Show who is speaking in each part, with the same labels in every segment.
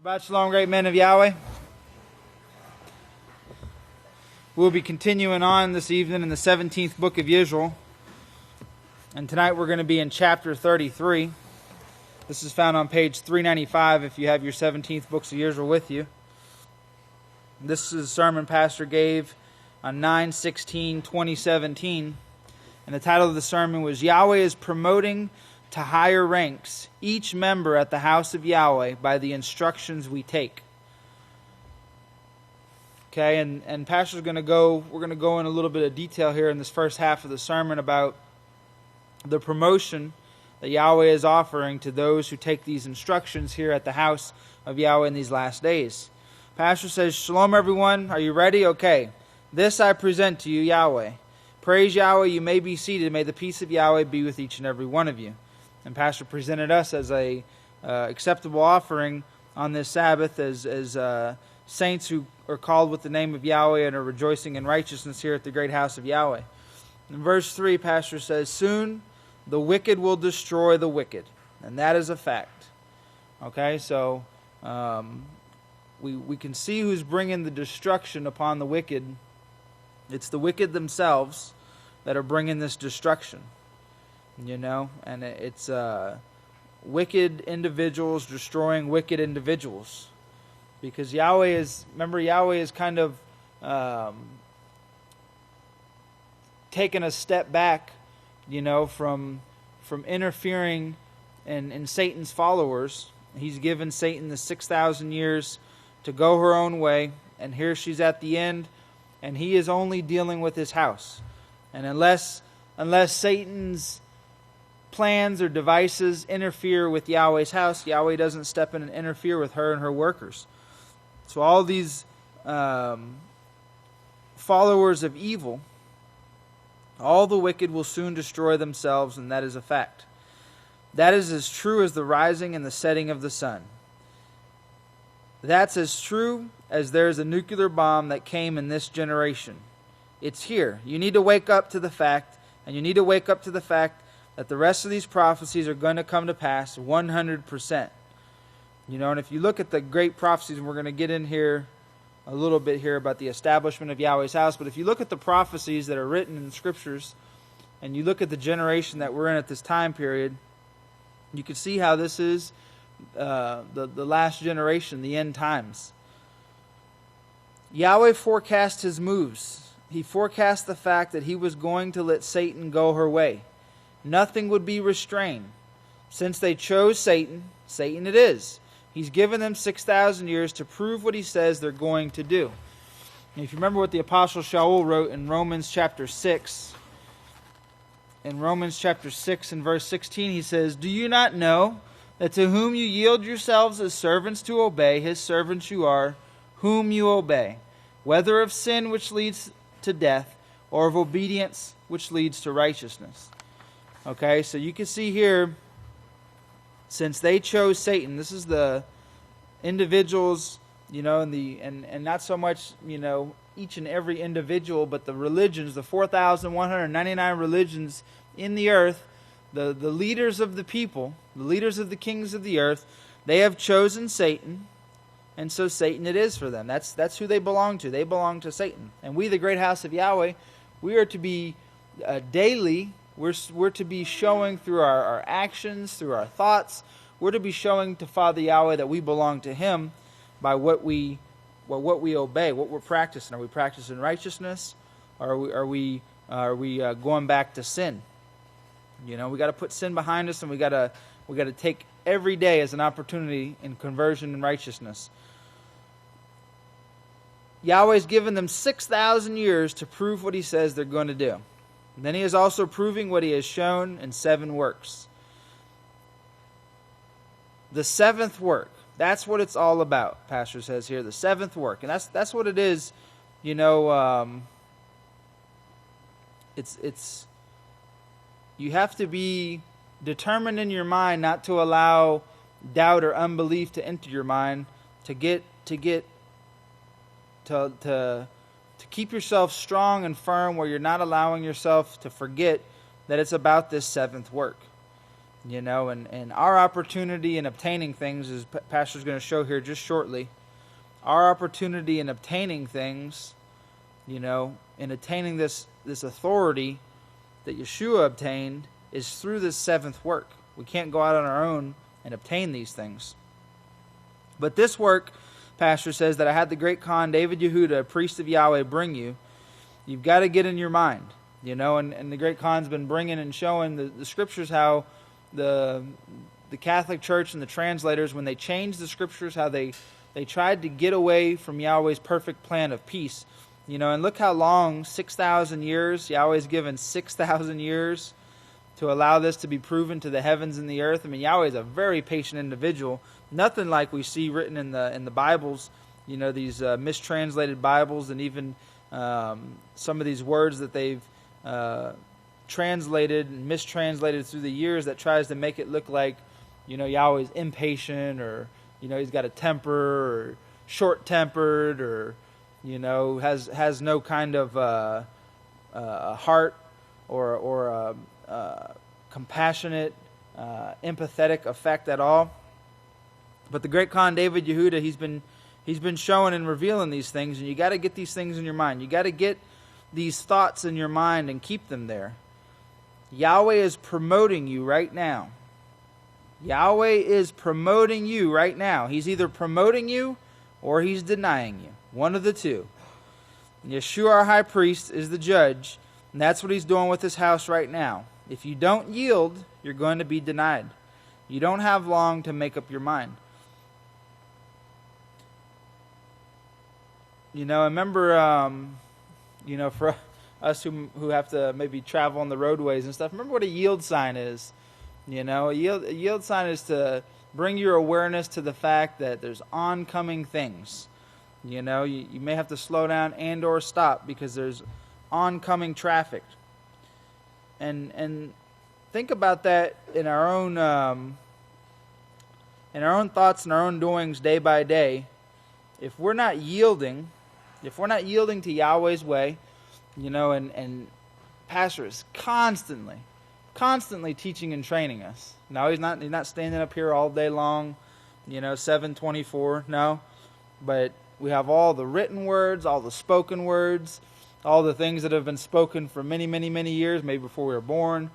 Speaker 1: Shabbat Shalom, great men of Yahweh. We'll be continuing on this evening in the 17th book of Yisrayl. And tonight we're going to be in chapter 33. This is found on page 395 if you have your 17th books of Yisrayl with you. This is a sermon Pastor gave on 9/16/2017. And the title of the sermon was Yahweh is promoting to higher ranks each member at the House of Yahweh by the instructions we take. Okay, and Pastor's we're going to go in a little bit of detail here in this first half of the sermon about the promotion that Yahweh is offering to those who take these instructions here at the House of Yahweh in these last days. Pastor says, Shalom everyone, are you ready? Okay, this I present to you, Yahweh. Praise Yahweh, you may be seated. May the peace of Yahweh be with each and every one of you. And Pastor presented us as a acceptable offering on this Sabbath as saints who are called with the name of Yahweh and are rejoicing in righteousness here at the great house of Yahweh. In verse 3, Pastor says, soon the wicked will destroy the wicked. And that is a fact. Okay, so we can see who's bringing the destruction upon the wicked. It's the wicked themselves that are bringing this destruction. You know, and it's wicked individuals destroying wicked individuals. Because Yahweh is kind of taken a step back, you know, from interfering in Satan's followers. He's given Satan the 6,000 years to go her own way, and here she's at the end, and he is only dealing with his house. And unless Satan's plans or devices interfere with Yahweh's house, Yahweh doesn't step in and interfere with her and her workers. So all these followers of evil, all the wicked will soon destroy themselves, and that is a fact. That is as true as the rising and the setting of the sun. That's as true as there is a nuclear bomb that came in this generation. It's here. You need to wake up to the fact, and you need to wake up to the fact that the rest of these prophecies are going to come to pass 100%. You know, and if you look at the great prophecies, and we're going to get in here a little bit here about the establishment of Yahweh's house, but if you look at the prophecies that are written in the scriptures, and you look at the generation that we're in at this time period, you can see how this is the last generation, the end times. Yahweh forecast his moves. He forecast the fact that he was going to let Satan go her way. Nothing would be restrained. Since they chose Satan, Satan it is. He's given them 6,000 years to prove what he says they're going to do. And if you remember what the Apostle Shaul wrote in Romans chapter 6, in Romans chapter 6 and verse 16, he says, do you not know that to whom you yield yourselves as servants to obey, his servants you are, whom you obey, whether of sin which leads to death, or of obedience which leads to righteousness. Okay, so you can see here, since they chose Satan, this is the individuals, you know, and not so much, you know, each and every individual, but the religions, the 4,199 religions in the earth, the leaders of the people, the leaders of the kings of the earth, they have chosen Satan, and so Satan it is for them. That's who they belong to. They belong to Satan. And we, the great house of Yahweh, we are to be daily. We're to be showing through our actions, through our thoughts. We're to be showing to Father Yahweh that we belong to Him by what we obey, what we're practicing. Are we practicing righteousness, or are we going back to sin? You know, we got to put sin behind us, and we got to take every day as an opportunity in conversion and righteousness. Yahweh's given them 6,000 years to prove what He says they're going to do. And then He is also proving what He has shown in 7 works. The 7th work, that's what it's all about, Pastor says here, the 7th work. And that's what it is, you know, it's you have to be determined in your mind not to allow doubt or unbelief to enter your mind, to keep yourself strong and firm where you're not allowing yourself to forget that it's about this 7th work. And our opportunity in obtaining things, as Pastor's going to show here just shortly, our opportunity in obtaining things, in attaining this authority that Yahshua obtained, is through this seventh work. We can't go out on our own and obtain these things. But this work, Pastor says, that I had the great Khan David Yehuda, a priest of Yahweh, bring you, you've got to get in your mind. And the great Khan's been bringing and showing the scriptures how the Catholic Church and the translators, when they changed the scriptures, how they tried to get away from Yahweh's perfect plan of peace. And look how long, 6,000 years, Yahweh's given 6,000 years to allow this to be proven to the heavens and the earth. I mean, Yahweh is a very patient individual. Nothing like we see written in the Bibles, these mistranslated Bibles, and even some of these words that they've translated and mistranslated through the years that tries to make it look like, Yahweh's impatient, or, he's got a temper, or short-tempered, or, has no kind of a heart or compassionate, empathetic effect at all. But the great Khan David Yehuda, he's been showing and revealing these things, and you got to get these things in your mind. You got to get these thoughts in your mind and keep them there. Yahweh is promoting you right now. Yahweh is promoting you right now. He's either promoting you or he's denying you. One of the two. Yahshua, our high priest, is the judge, and that's what he's doing with this house right now. If you don't yield, you're going to be denied. You don't have long to make up your mind. I remember, for us who have to maybe travel on the roadways and stuff, remember what a yield sign is. A yield sign is to bring your awareness to the fact that there's oncoming things. You may have to slow down and or stop because there's oncoming traffic. And think about that in our own thoughts and our own doings day by day. If we're not yielding to Yahweh's way, and Pastor is constantly teaching and training us. No, he's not standing up here all day long, 7/24. No, but we have all the written words, all the spoken words, all the things that have been spoken for many, many, many years, maybe before we were born,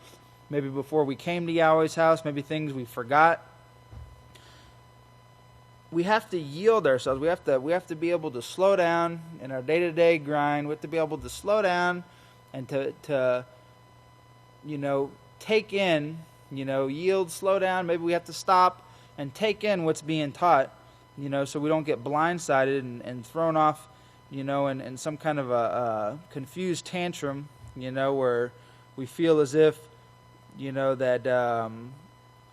Speaker 1: maybe before we came to Yahweh's house, maybe things we forgot. We have to yield ourselves. We have to be able to slow down in our day-to-day grind. We have to be able to slow down and to take in, yield, slow down. Maybe we have to stop and take in what's being taught, so we don't get blindsided and thrown off, in some kind of a confused tantrum, where we feel as if, that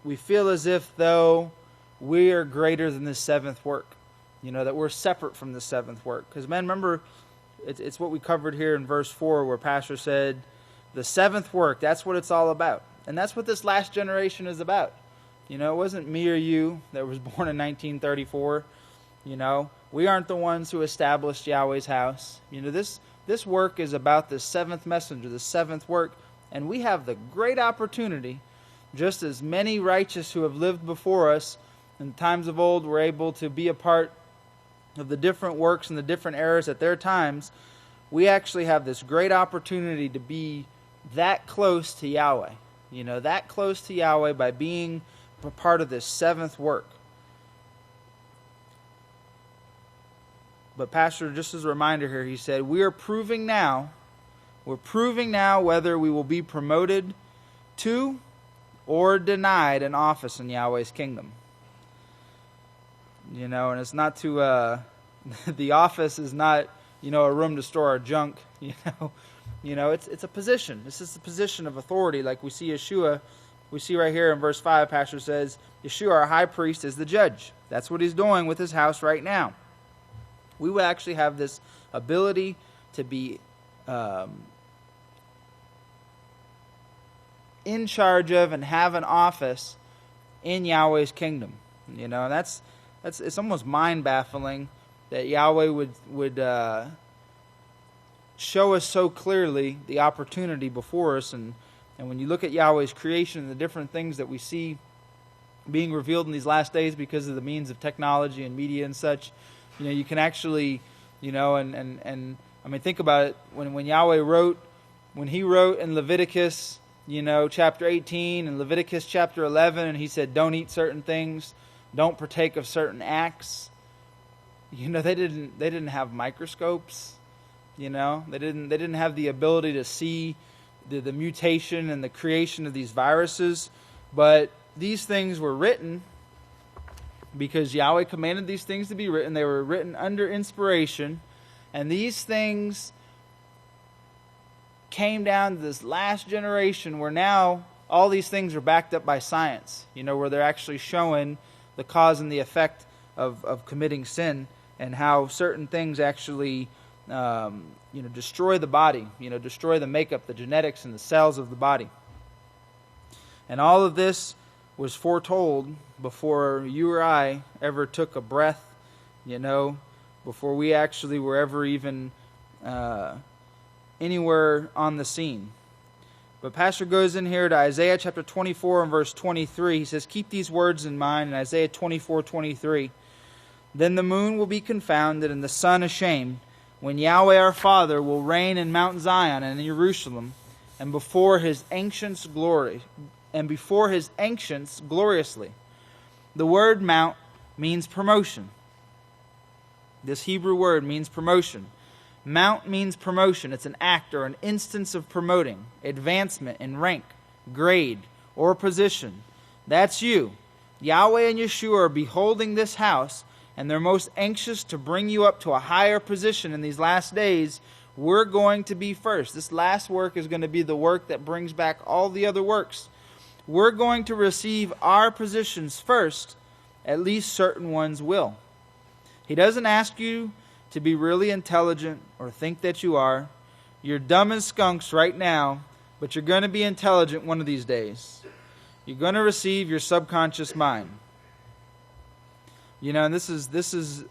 Speaker 1: we feel as if though we are greater than the seventh work, that we're separate from the seventh work. Because, man, remember, it's what we covered here in verse 4 where Pastor said, the seventh work, that's what it's all about. And that's what this last generation is about. It wasn't me or you that was born in 1934. We aren't the ones who established Yahweh's house. This work is about the seventh messenger, the seventh work. And we have the great opportunity, just as many righteous who have lived before us in times of old were able to be a part of the different works and the different eras at their times, we actually have this great opportunity to be that close to Yahweh. That close to Yahweh by being a part of this seventh work. But Pastor, just as a reminder here, he said, we're proving now whether we will be promoted to or denied an office in Yahweh's kingdom. And it's not to, the office is not, a room to store our junk, it's a position. This is the position of authority, like we see Yahshua. We see right here in verse 5, Pastor says, Yahshua, our high priest, is the judge. That's what he's doing with his house right now. We would actually have this ability to be in charge of and have an office in Yahweh's kingdom. And that's it's almost mind-baffling that Yahweh would show us so clearly the opportunity before us and And when you look at Yahweh's creation and the different things that we see being revealed in these last days because of the means of technology and media and such, you can actually, and I mean, think about it. When Yahweh wrote, when he wrote in Leviticus, chapter 18 and Leviticus chapter 11, and he said, don't eat certain things, don't partake of certain acts. They didn't have microscopes. They didn't have the ability to see the mutation and the creation of these viruses. But these things were written because Yahweh commanded these things to be written. They were written under inspiration. And these things came down to this last generation where now all these things are backed up by science, where they're actually showing the cause and the effect of committing sin and how certain things actually destroy the body, destroy the makeup, the genetics, and the cells of the body. And all of this was foretold before you or I ever took a breath, before we actually were ever even anywhere on the scene. But Pastor goes in here to Isaiah chapter 24 and verse 23. He says, keep these words in mind in Isaiah 24:23. Then the moon will be confounded and the sun ashamed, when Yahweh our Father will reign in Mount Zion and in Jerusalem, and before his ancients gloriously. The word mount means promotion. This Hebrew word means promotion. Mount means promotion. It's an act or an instance of promoting, advancement in rank, grade, or position. That's you. Yahweh and Yahshua are beholding this house, and they're most anxious to bring you up to a higher position in these last days. We're going to be first. This last work is going to be the work that brings back all the other works. We're going to receive our positions first. At least certain ones will. He doesn't ask you to be really intelligent or think that you are. You're dumb as skunks right now, but you're going to be intelligent one of these days. You're going to receive your subconscious mind. And this is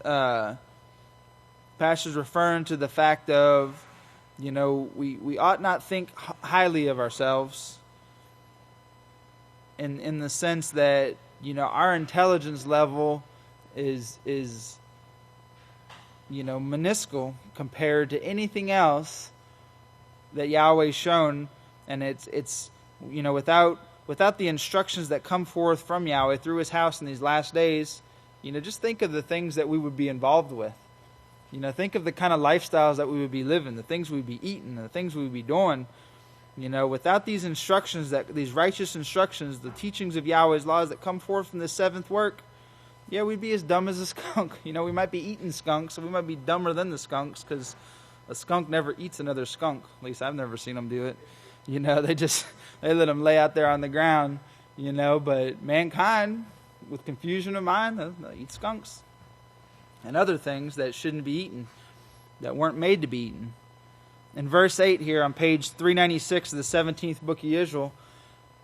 Speaker 1: Pastor's referring to the fact of, we ought not think highly of ourselves in the sense that, our intelligence level is minuscule compared to anything else that Yahweh's shown, and it's without the instructions that come forth from Yahweh through his house in these last days, just think of the things that we would be involved with. Think of the kind of lifestyles that we would be living, the things we'd be eating, the things we would be doing. Without these instructions, these righteous instructions, the teachings of Yahweh's laws that come forth from this seventh work, we'd be as dumb as a skunk. We might be eating skunks, so we might be dumber than the skunks, because a skunk never eats another skunk. At least I've never seen them do it. They let them lay out there on the ground, but mankind, with confusion of mind, they'll eat skunks and other things that shouldn't be eaten, that weren't made to be eaten. In verse 8 here on page 396 of the 17th book of Yisrayl,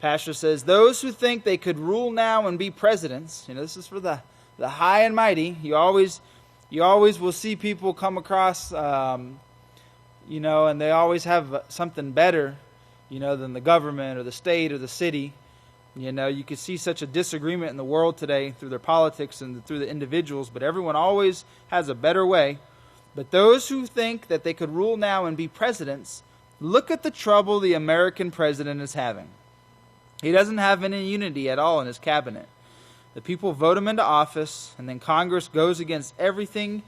Speaker 1: Pastor says, those who think they could rule now and be presidents, this is for the high and mighty. You always will see people come across, and they always have something better, than the government or the state or the city. You could see such a disagreement in the world today through their politics and through the individuals, but everyone always has a better way. But those who think that they could rule now and be presidents, look at the trouble the American president is having. He doesn't have any unity at all in his cabinet. The people vote him into office, and then Congress goes against everything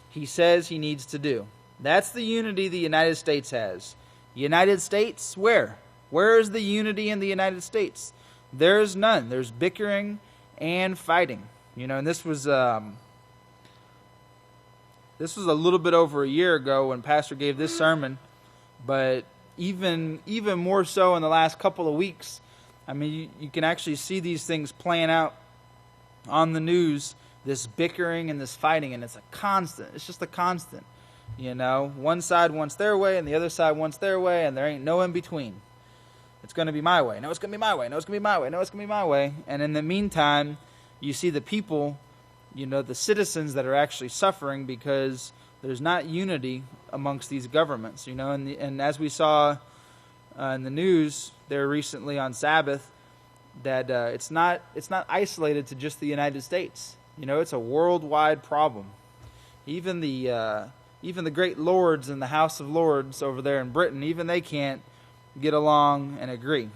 Speaker 1: he says he needs to do. That's the unity the United States has. United States, where? Where is the unity in the United States? There's none. There's bickering and fighting. And this was a little bit over a year ago when Pastor gave this sermon, but even more so in the last couple of weeks. I mean, you can actually see these things playing out on the news, this bickering and this fighting, and it's a constant. It's just a constant. One side wants their way and the other side wants their way, and there ain't no in between. It's going to be my way. No, it's going to be my way. No, it's going to be my way. No, it's going to be my way. And in the meantime, you see the people, the citizens that are actually suffering because there's not unity amongst these governments. And as we saw in the news there recently on Sabbath that it's not isolated to just the United States. It's a worldwide problem. Even the great lords in the House of Lords over there in Britain, even they can't get along and agree.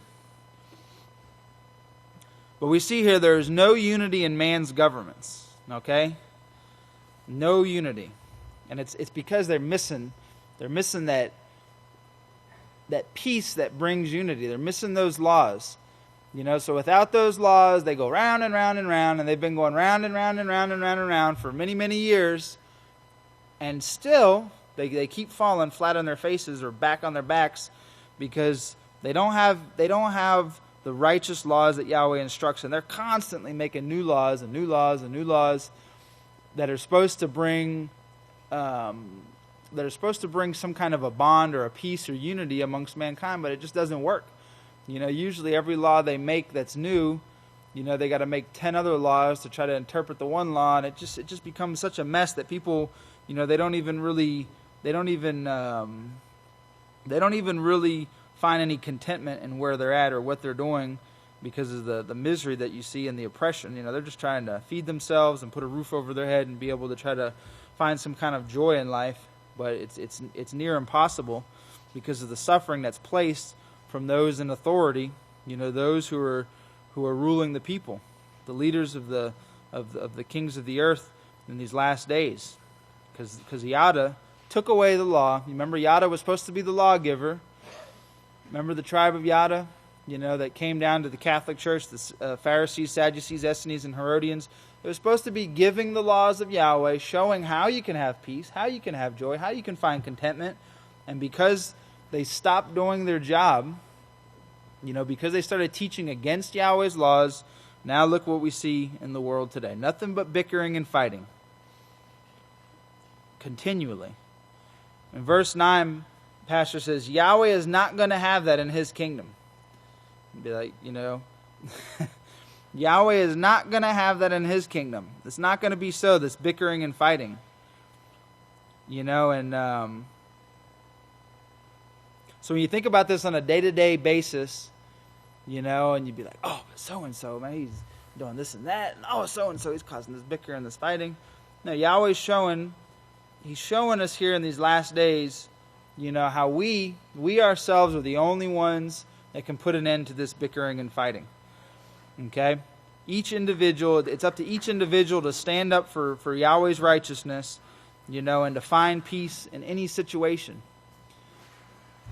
Speaker 1: But we see here there is no unity in man's governments. Okay? No unity. And it's because they're missing that peace that brings unity. They're missing those laws. So without those laws, they go round and round and round, and they've been going round and round and round and round and round for many, many years, and still they keep falling flat on their faces or back on their backs because they don't have the righteous laws that Yahweh instructs, and they're constantly making new laws and new laws and new laws that are supposed to bring some kind of a bond or a peace or unity amongst mankind, but it just doesn't work. Usually every law they make that's new, they got to make 10 other laws to try to interpret the one law, and it just becomes such a mess that people, they don't even really find any contentment in where they're at or what they're doing because of the misery that you see and the oppression. They're just trying to feed themselves and put a roof over their head and be able to try to find some kind of joy in life, but it's near impossible because of the suffering that's placed from those in authority, those who are ruling the people, the leaders of the kings of the earth in these last days. Because Yada took away the law. You remember Yada was supposed to be the lawgiver. Remember the tribe of Yada, that came down to the Catholic Church, the Pharisees, Sadducees, Essenes, and Herodians. It was supposed to be giving the laws of Yahweh, showing how you can have peace, how you can have joy, how you can find contentment. And because they stopped doing their job, because they started teaching against Yahweh's laws, now look what we see in the world today. Nothing but bickering and fighting. Continually. In verse 9, Pastor says, Yahweh is not going to have that in his kingdom. You'd be like, Yahweh is not going to have that in his kingdom. It's not going to be so, this bickering and fighting. So when you think about this on a day-to-day basis, and you'd be like, oh, so-and-so, man, he's doing this and that, and oh, so-and-so, he's causing this bicker and this fighting. No, Yahweh's showing us here in these last days, how we ourselves are the only ones that can put an end to this bickering and fighting. Okay? It's up to each individual to stand up for Yahweh's righteousness, and to find peace in any situation.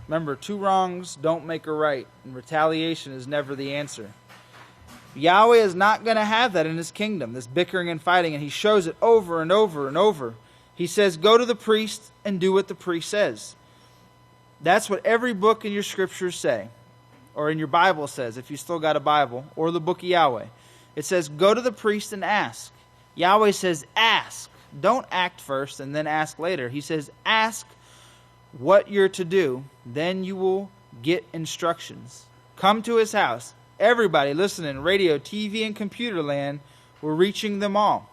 Speaker 1: Remember, 2 wrongs don't make a right, and retaliation is never the answer. Yahweh is not going to have that in his kingdom, this bickering and fighting, and he shows it over and over and over. He says, go to the priest and do what the priest says. That's what every book in your scriptures say, or in your Bible says, if you still got a Bible, or the book of Yahweh. It says, go to the priest and ask. Yahweh says, ask. Don't act first and then ask later. He says, ask what you're to do, then you will get instructions. Come to his house. Everybody listening, radio, TV, and computer land, we're reaching them all.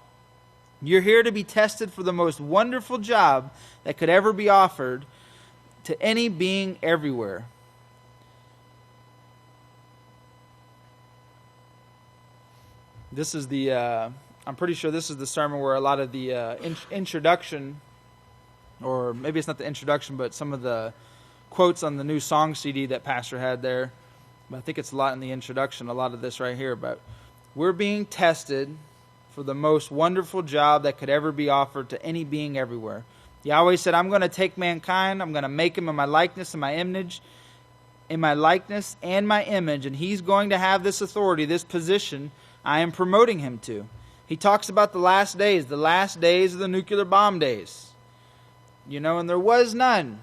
Speaker 1: You're here to be tested for the most wonderful job that could ever be offered to any being everywhere. This is I'm pretty sure this is the sermon where a lot of the introduction, or maybe it's not the introduction, but some of the quotes on the new song CD that Pastor had there. But I think it's a lot in the introduction, a lot of this right here. But we're being tested for the most wonderful job that could ever be offered to any being everywhere. Yahweh said, I'm going to take mankind, I'm going to make him in my likeness and my image, in my likeness and my image, and he's going to have this authority, this position I am promoting him to. He talks about the last days of the nuclear bomb days. And there was none.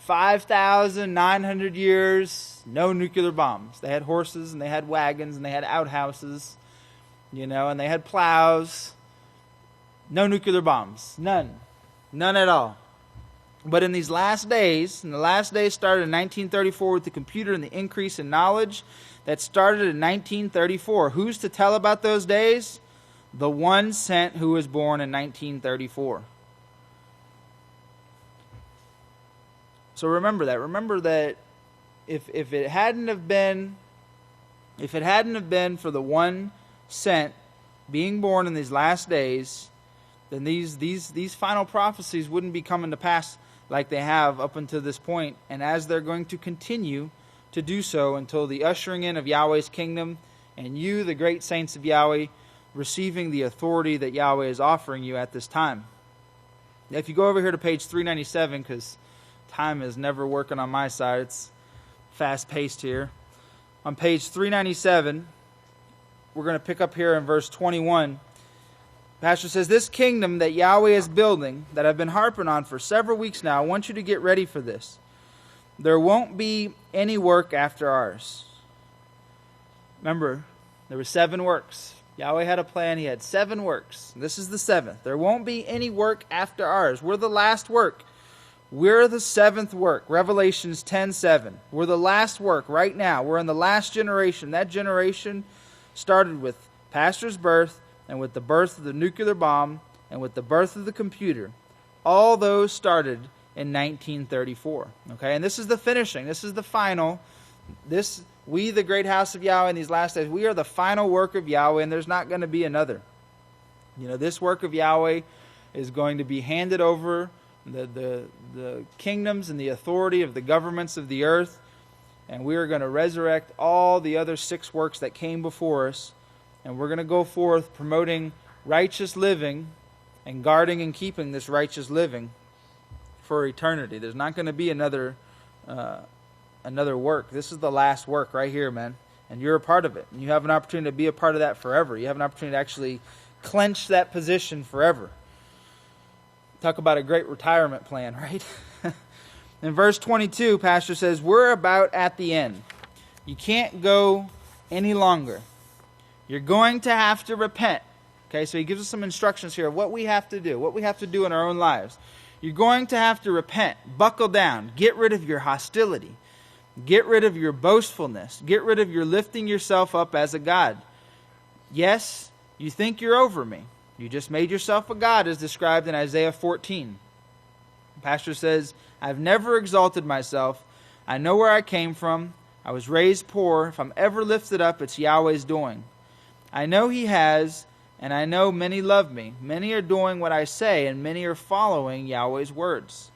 Speaker 1: 5,900 years, no nuclear bombs. They had horses, and they had wagons, and they had outhouses, and they had plows. No nuclear bombs. None. None at all. But in these last days, and the last days started in 1934 with the computer and the increase in knowledge that started in 1934. Who's to tell about those days? The one sent who was born in 1934. So remember that. Remember that if it hadn't have been for the one sent being born in these last days, then these final prophecies wouldn't be coming to pass like they have up until this point, and as they're going to continue to do so until the ushering in of Yahweh's kingdom, and you, the great saints of Yahweh, receiving the authority that Yahweh is offering you at this time. Now, if you go over here to page 397, because time is never working on my side, it's fast-paced here. On page 397, we're going to pick up here in verse 21. Pastor says, this kingdom that Yahweh is building, that I've been harping on for several weeks now, I want you to get ready for this. There won't be any work after ours. Remember, there were 7 works. Yahweh had a plan. He had 7 works. This is the 7th. There won't be any work after ours. We're the last work. We're the 7th work. Revelations 10:7. We're the last work right now. We're in the last generation. That generation started with Pastor's birth, and with the birth of the nuclear bomb, and with the birth of the computer. All those started in 1934. Okay, and this is the finishing. This is the final. We, the great house of Yahweh in these last days, we are the final work of Yahweh, and there's not going to be another. This work of Yahweh is going to be handed over, the kingdoms and the authority of the governments of the earth, and we are going to resurrect all the other 6 works that came before us, and we're going to go forth promoting righteous living and guarding and keeping this righteous living for eternity. There's not going to be another work. This is the last work right here, man. And you're a part of it. And you have an opportunity to be a part of that forever. You have an opportunity to actually clench that position forever. Talk about a great retirement plan, right? In verse 22, Pastor says, we're about at the end. You can't go any longer. You're going to have to repent. Okay, so he gives us some instructions here of what we have to do, what we have to do in our own lives. You're going to have to repent. Buckle down. Get rid of your hostility. Get rid of your boastfulness. Get rid of your lifting yourself up as a god. Yes, you think you're over me. You just made yourself a god, as described in Isaiah 14. The pastor says, I've never exalted myself. I know where I came from. I was raised poor. If I'm ever lifted up, it's Yahweh's doing. I know He has, and I know many love me. Many are doing what I say, and many are following Yahweh's words.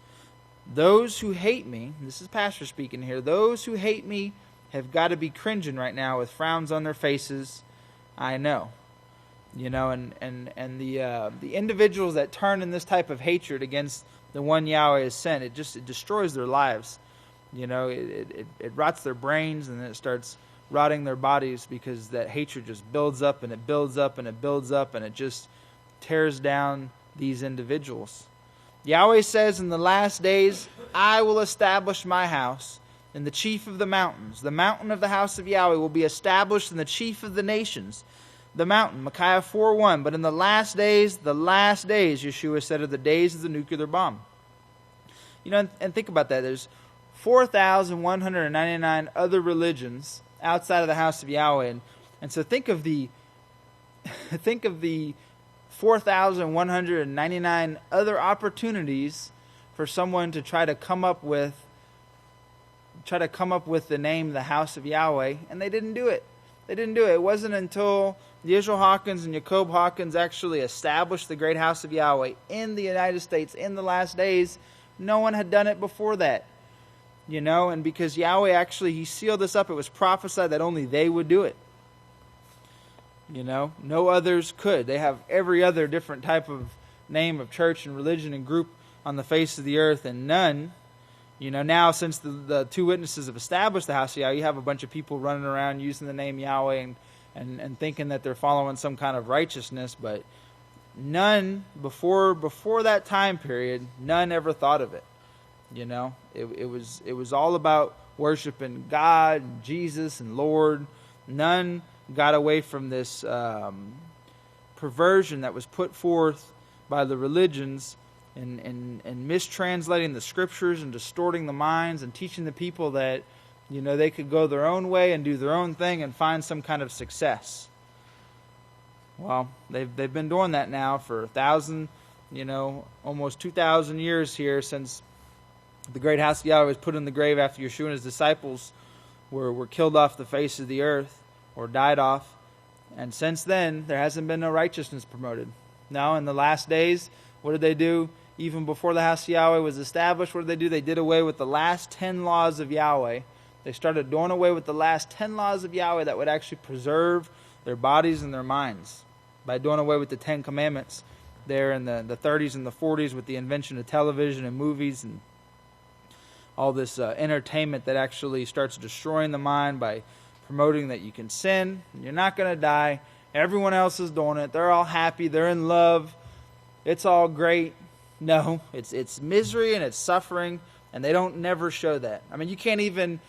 Speaker 1: Those who hate me, this is Pastor speaking here, those who hate me have got to be cringing right now with frowns on their faces. I know. And the individuals that turn in this type of hatred against the one Yahweh has sent, it destroys their lives. It rots their brains, and then it starts rotting their bodies, because that hatred just builds up and it builds up and it builds up, and it just tears down these individuals. Yahweh says, in the last days, I will establish my house in the chief of the mountains. The mountain of the house of Yahweh will be established in the chief of the nations. The mountain, Micaiah 4:1. But in the last days, Yahshua said, are the days of the nuclear bomb. And think about that. There's 4,199 other religions outside of the house of Yahweh. And so think of the 4,199 other opportunities for someone to try to come up with the name the house of Yahweh, and they didn't do it. It wasn't until Yisrayl Hawkins and Jacob Hawkins actually established the great house of Yahweh in the United States in the last days. No one had done it before that. And because Yahweh actually, He sealed this up, it was prophesied that only they would do it. No others could. They have every other different type of name of church and religion and group on the face of the earth, and none. Now since the 2 witnesses have established the house of Yahweh, you have a bunch of people running around using the name Yahweh and thinking that they're following some kind of righteousness, but none before that time period, none ever thought of it. It was all about worshiping God and Jesus and Lord. None got away from this perversion that was put forth by the religions and mistranslating the scriptures and distorting the minds and teaching the people that they could go their own way and do their own thing and find some kind of success. Well, they've been doing that now for 1,000, almost 2,000 years here, since the great house of Yahweh was put in the grave after Yahshua and His disciples were killed off the face of the earth or died off. And since then, there hasn't been no righteousness promoted. Now, in the last days, what did they do? Even before the House of Yahweh was established, what did they do? They did away with the last 10 laws of Yahweh. They started doing away with the last 10 laws of Yahweh that would actually preserve their bodies and their minds by doing away with the 10 commandments there in the 30s and the 40s with the invention of television and movies and all this entertainment that actually starts destroying the mind by promoting that you can sin, and you're not going to die. Everyone else is doing it. They're all happy. They're in love. It's all great. No, it's misery and it's suffering, and they don't never show that. I mean, you can't even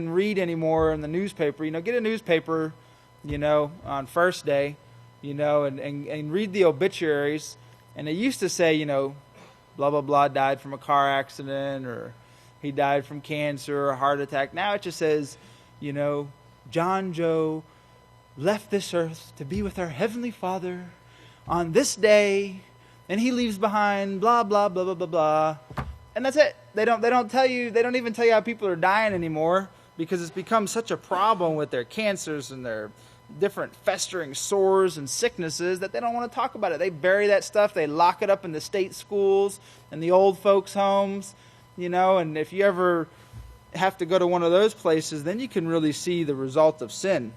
Speaker 1: read anymore in the newspaper. Get a newspaper, on first day, and read the obituaries. And they used to say, blah, blah, blah, died from a car accident, or he died from cancer or a heart attack. Now it just says, John Joe left this earth to be with our Heavenly Father on this day, and he leaves behind blah, blah, blah, blah, blah, blah. And that's it. They don't even tell you how people are dying anymore, because it's become such a problem with their cancers and their different festering sores and sicknesses that they don't want to talk about it. They bury that stuff. They lock it up in the state schools and the old folks' homes, and if you ever have to go to one of those places, then you can really see the result of sin.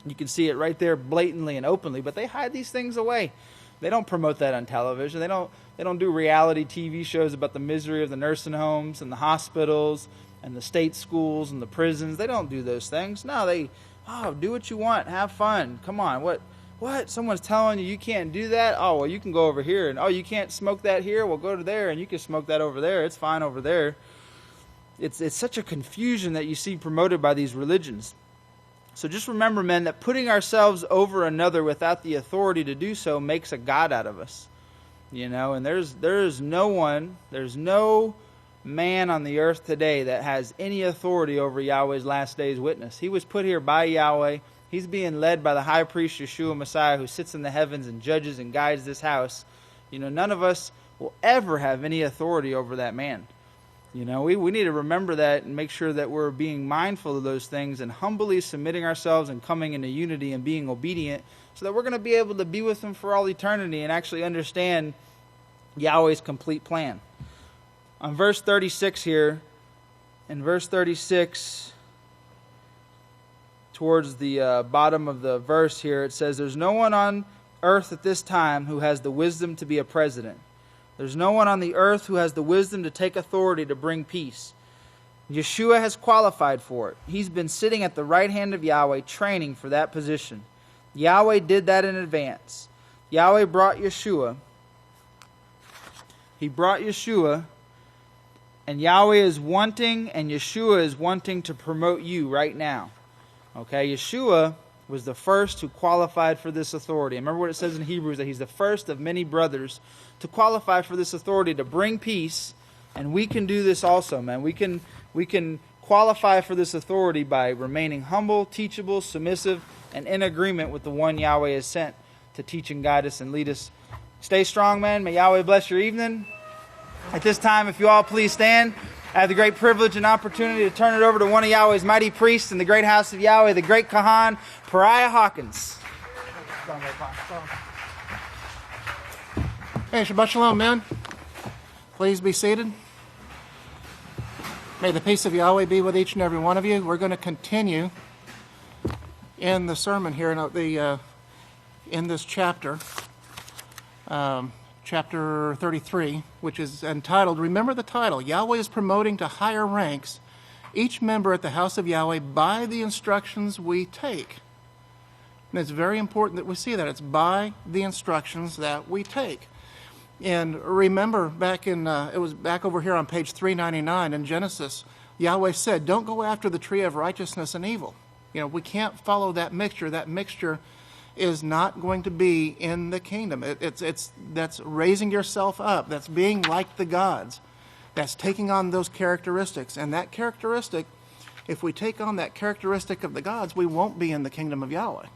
Speaker 1: You can see it right there blatantly and openly, but they hide these things away. They don't promote that on television. They don't do reality TV shows about the misery of the nursing homes and the hospitals and the state schools and the prisons. They don't do those things. No, do what you want. Have fun. Come on. What? Someone's telling you can't do that? Oh, well, you can go over here. And, oh, you can't smoke that here? Well, go to there, and you can smoke that over there. It's fine over there. It's such a confusion that you see promoted by these religions. So just remember, men, that putting ourselves over another without the authority to do so makes a god out of us. And there's no man on the earth today that has any authority over Yahweh's last days witness. He was put here by Yahweh. He's being led by the high priest Yeshua Messiah, who sits in the heavens and judges and guides this house. None of us will ever have any authority over that man. We need to remember that and make sure that we're being mindful of those things and humbly submitting ourselves and coming into unity and being obedient, so that we're going to be able to be with Him for all eternity and actually understand Yahweh's complete plan. On verse 36 here, in verse 36, towards the bottom of the verse here, it says, "There's no one on earth at this time who has the wisdom to be a president. There's no one on the earth who has the wisdom to take authority to bring peace. Yeshua has qualified for it. He's been sitting at the right hand of Yahweh, training for that position. Yahweh did that in advance. Yahweh brought Yeshua. He brought Yeshua, and Yahweh is wanting, and Yeshua is wanting to promote you right now. Okay, Yeshua was the first who qualified for this authority. Remember what it says in Hebrews, that he's the first of many brothers to qualify for this authority to bring peace, and we can do this also, man. We can qualify for this authority by remaining humble, teachable, submissive, and in agreement with the one Yahweh has sent to teach and guide us and lead us. Stay strong, man. May Yahweh bless your evening. At this time, if you all please stand, I have the great privilege and opportunity to turn it over to one of Yahweh's mighty priests in the great house of Yahweh, the great Kahan, Pariah Hawkins.
Speaker 2: Hey, Shabbat Shalom, man. Please be seated. May the peace of Yahweh be with each and every one of you. We're going to continue in the sermon here in this chapter, chapter 33, which is entitled, remember the title, Yahweh is promoting to higher ranks each member at the house of Yahweh by the instructions we take. And it's very important that we see that. It's by the instructions that we take. And remember back it was back over here on page 399 in Genesis, Yahweh said, don't go after the tree of righteousness and evil. We can't follow that mixture. That mixture is not going to be in the kingdom. That's raising yourself up. That's being like the gods. That's taking on those characteristics. And that characteristic, if we take on that characteristic of the gods, we won't be in the kingdom of Yahweh.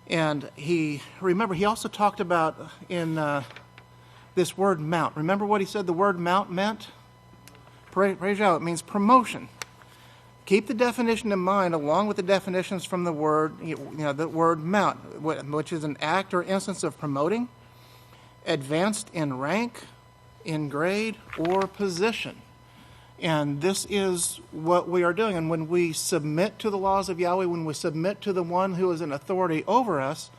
Speaker 2: And he also talked about in this word mount. Remember what he said the word mount meant? Praise Yahweh. It means promotion. Keep the definition in mind along with the definitions from the word, the word mount, which is an act or instance of promoting, advanced in rank, in grade, or position. And this is what we are doing. And when we submit to the laws of Yahweh, when we submit to the one who is in authority over us,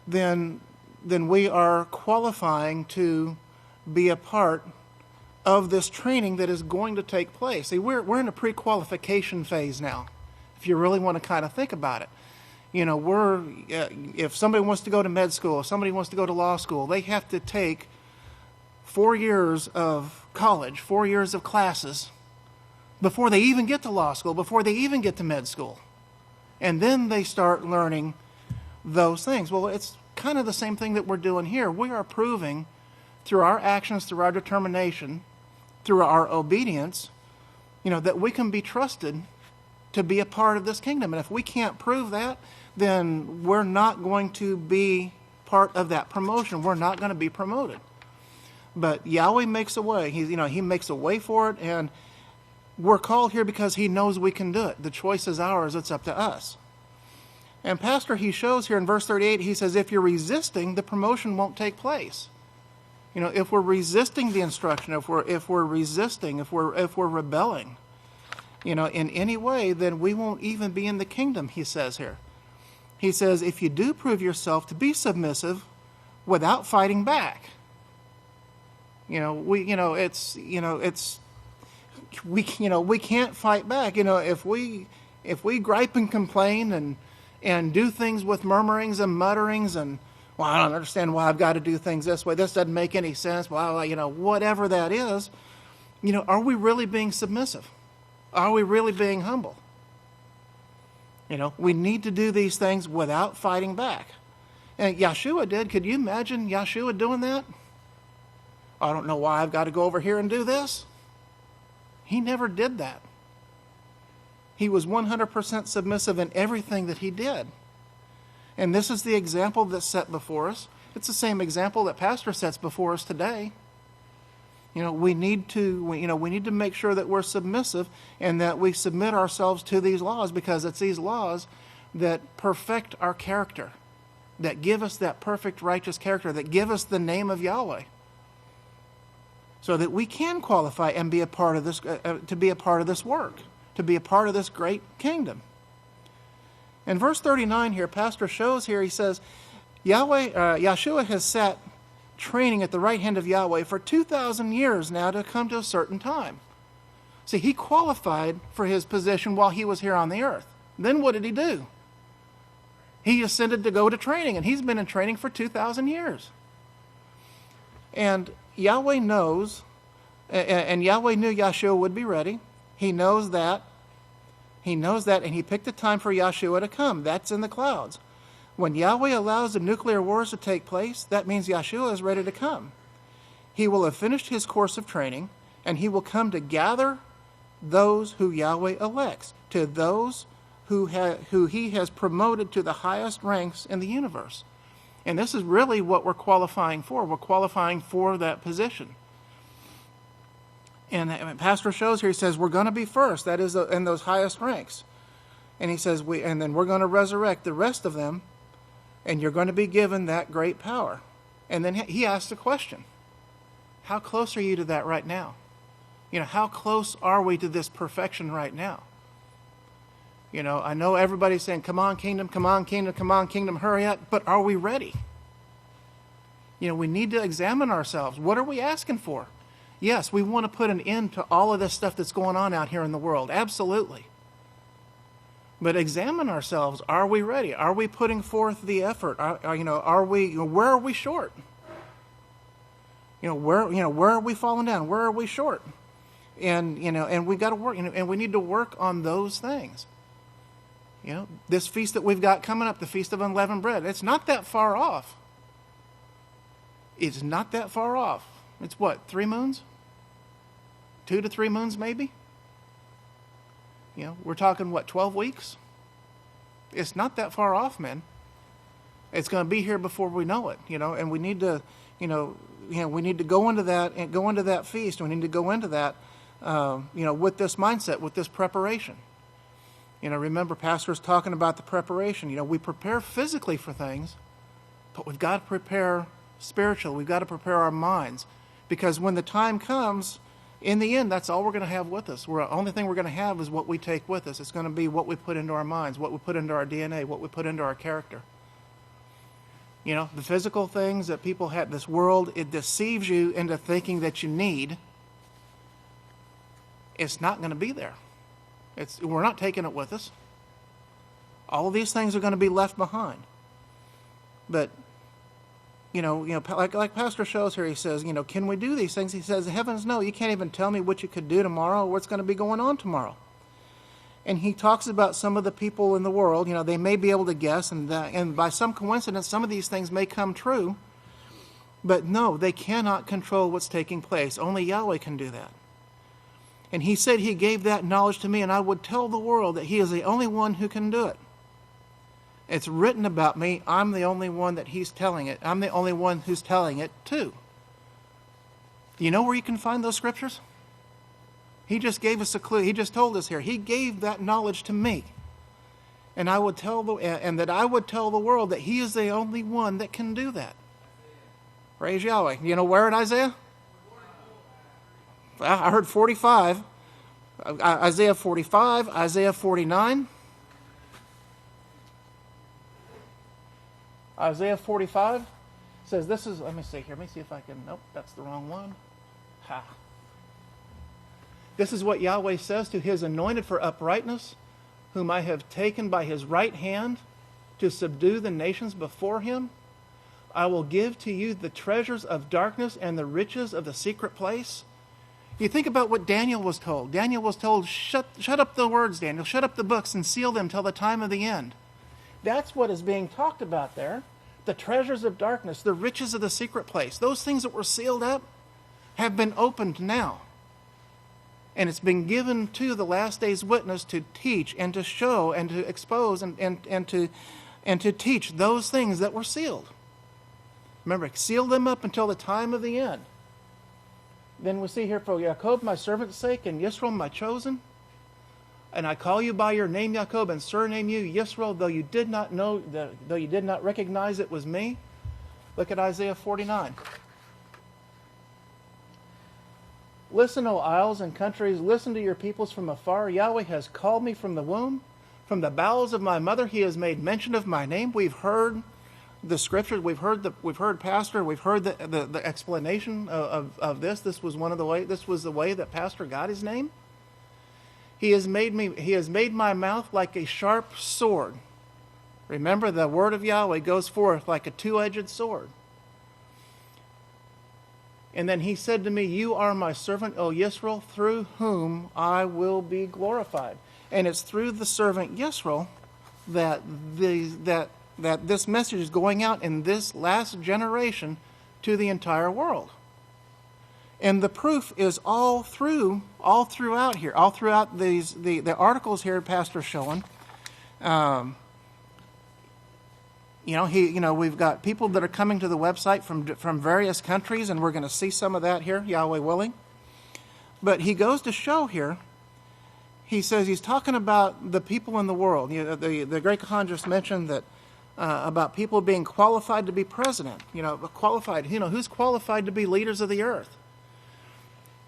Speaker 2: then we are qualifying to be a part of this training that is going to take place. See, we're in a pre-qualification phase now, if you really want to kind of think about it. If somebody wants to go to med school, if somebody wants to go to law school, they have to take 4 years of college, 4 years of classes before they even get to law school, before they even get to med school. And then they start learning those things. Well, it's kind of the same thing that we're doing here. We are proving through our actions, through our determination, through our obedience, that we can be trusted to be a part of this kingdom. And if we can't prove that, then we're not going to be part of that promotion. We're not going to be promoted. But Yahweh makes a way. He makes a way for it, and we're called here because He knows we can do it. The choice is ours. It's up to us. And Pastor, he shows here in verse 38, he says, if you're resisting, the promotion won't take place. If we're resisting the instruction, if we're resisting, if we're rebelling, in any way, then we won't even be in the kingdom, he says here. He says, if you do prove yourself to be submissive without fighting back, we can't fight back. If we gripe and complain and do things with murmurings and mutterings and, well, I don't understand why I've got to do things this way. This doesn't make any sense. Well, whatever that is, are we really being submissive? Are we really being humble? We need to do these things without fighting back. And Yahshua did. Could you imagine Yahshua doing that? I don't know why I've got to go over here and do this. He never did that. He was 100% submissive in everything that he did. And this is the example that's set before us. It's the same example that Pastor sets before us today. We need to make sure that we're submissive and that we submit ourselves to these laws, because it's these laws that perfect our character, that give us that perfect righteous character, that give us the name of Yahweh, so that we can qualify and be a part of this, to be a part of this work, to be a part of this great kingdom. In verse 39 here, Pastor shows here, he says, Yahshua has sat training at the right hand of Yahweh for 2,000 years now to come to a certain time. See, he qualified for his position while he was here on the earth. Then what did he do? He ascended to go to training, and he's been in training for 2,000 years. And Yahweh knows, and Yahweh knew Yahshua would be ready. He knows that. And he picked a time for Yahshua to come. That's in the clouds. When Yahweh allows the nuclear wars to take place, that means Yahshua is ready to come. He will have finished his course of training, and he will come to gather those who Yahweh elects, to those who he has promoted to the highest ranks in the universe. And this is really what we're qualifying for. We're qualifying for that position. And Pastor shows here, he says, we're going to be first. That is in those highest ranks. And he says, and then we're going to resurrect the rest of them, and you're going to be given that great power. And then he asked a question. How close are you to that right now? How close are we to this perfection right now? I know everybody's saying, come on, kingdom, come on, kingdom, come on, kingdom, hurry up. But are we ready? We need to examine ourselves. What are we asking for? Yes, we want to put an end to all of this stuff that's going on out here in the world. Absolutely. But examine ourselves. Are we ready? Are we putting forth the effort? Are we? Where are we short? Where are we falling down? Where are we short? And we got to work. And we need to work on those things. This feast that we've got coming up, the Feast of Unleavened Bread, it's not that far off. It's not that far off. It's what, 3 moons? 2 to 3 moons maybe? We're talking, 12 weeks? It's not that far off, man. It's going to be here before we know it, and we need to, we need to go into that feast. We need to go into that, with this mindset, with this preparation. Remember, Pastor's talking about the preparation. We prepare physically for things, but we've got to prepare spiritually. We've got to prepare our minds. Because when the time comes, in the end, that's all we're going to have with us. The only thing we're going to have is what we take with us. It's going to be what we put into our minds, what we put into our DNA, what we put into our character. The physical things that people have, this world, it deceives you into thinking that you need. It's not going to be there. We're not taking it with us. All of these things are going to be left behind. But, like Pastor shows here, he says, can we do these things? He says, heavens no, you can't even tell me what you could do tomorrow or what's going to be going on tomorrow. And he talks about some of the people in the world, they may be able to guess, and by some coincidence, some of these things may come true. But no, they cannot control what's taking place. Only Yahweh can do that. And he said he gave that knowledge to me, and I would tell the world that he is the only one who can do it. It's written about me. I'm the only one that he's telling it. I'm the only one who's telling it to. Do you know where you can find those scriptures? He just gave us a clue. He just told us here. He gave that knowledge to me. And I would tell the world that he is the only one that can do that. Praise Yahweh. Where in Isaiah? I heard 45. Isaiah 45, Isaiah 49. Isaiah 45 says this is, let me see if I can, nope, that's the wrong one. Ha. This is what Yahweh says to his anointed for uprightness, whom I have taken by his right hand to subdue the nations before him. I will give to you the treasures of darkness and the riches of the secret place. You think about what Daniel was told. Daniel was told, shut up the words, Daniel. Shut up the books and seal them till the time of the end. That's what is being talked about there. The treasures of darkness, the riches of the secret place. Those things that were sealed up have been opened now. And it's been given to the last day's witness to teach and to show and to expose and to teach those things that were sealed. Remember, seal them up until the time of the end. Then we see here, for Jacob, my servant's sake, and Yisrayl, my chosen. And I call you by your name, Jacob, and surname you, Yisrayl, though you did not recognize it was me. Look at Isaiah 49. Listen, O isles and countries, listen to your peoples from afar. Yahweh has called me from the womb. From the bowels of my mother, he has made mention of my name. We've heard the scriptures. We've heard Pastor. We've heard the explanation of this. This was the way that Pastor got his name. He has made my mouth like a sharp sword. Remember, the word of Yahweh goes forth like a two-edged sword. And then he said to me, you are my servant, O Yisrayl, through whom I will be glorified. And it's through the servant Yisrayl that this message is going out in this last generation to the entire world. And the proof is all throughout here, all throughout the articles here Pastor's showing. We've got people that are coming to the website from various countries, and we're going to see some of that here, Yahweh willing. But he goes to show here, he says he's talking about the people in the world. The Great Khan just mentioned that about people being qualified to be president. Qualified. Who's qualified to be leaders of the earth?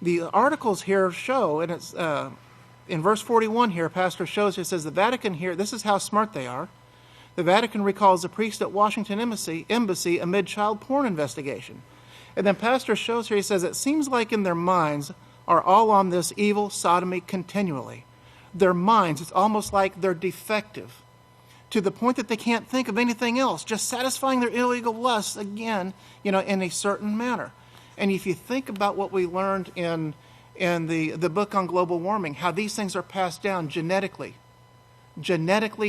Speaker 2: The articles here show, and it's in verse 41 here, Pastor shows, he says the Vatican here, this is how smart they are. The Vatican recalls the priest at Washington Embassy amid child porn investigation. And then Pastor shows here, he says, it seems like in their minds are all on this evil sodomy continually. Their minds, it's almost like they're defective, to the point that they can't think of anything else, just satisfying their illegal lusts again, in a certain manner. And if you think about what we learned in the book on global warming, how these things are passed down genetically